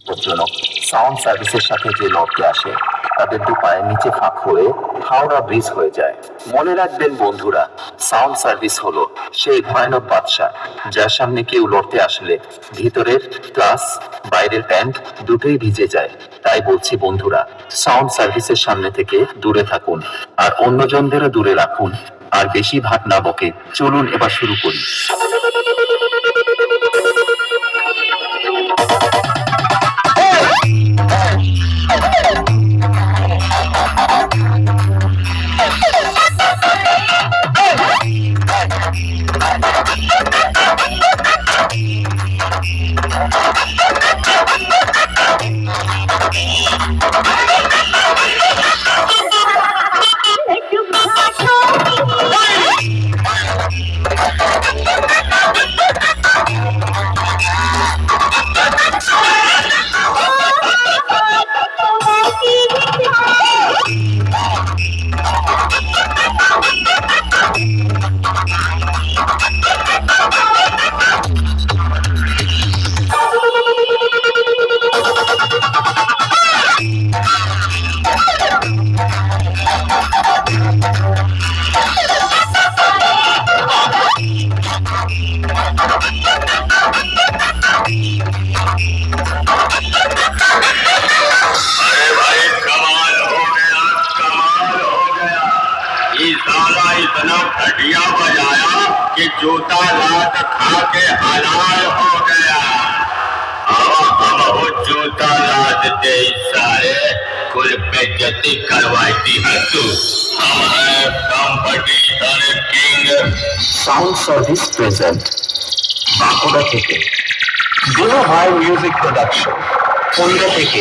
বিপজ্জনক। সাউন্ড সার্ভিসের সাথে যে লড়তে আসে তাদের দু পায়ের নিচে ফাঁক হয়ে হাওড়া ব্রিজ হয়ে যায়। মনে রাখবেন বন্ধুরা, সাউন্ড সার্ভিস হলো সেই ভয়ানক বাদশা যার সামনে কেউ লড়তে আসলে ভিতরের প্লাস বাইরের প্যান্ট দুটোই ভিজে যায়। তাই বলছি বন্ধুরা, সাউন্ড সার্ভিসের সামনে থেকে দূরে থাকুন আর অন্যজনদেরও দূরে রাখুন। আর বেশি ভাট না বকে চলুন এবার শুরু করি। इतना घटिया बजाया कि जूता लात खा के हलाल हो गया। अब वो जूता लात दे सारे कुल बेइज्जती करवाती है तू। हम है competition king. Sound service present Bankura থেকে দিনো ভাই মিউজিক প্রোডাকশন কলকাতা থেকে।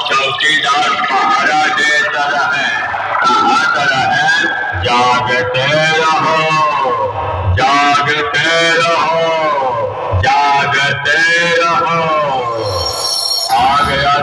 चौकीदार पहरा देता रहे, कहता रहे जागते रहो, जागते रहो, जागते रहो।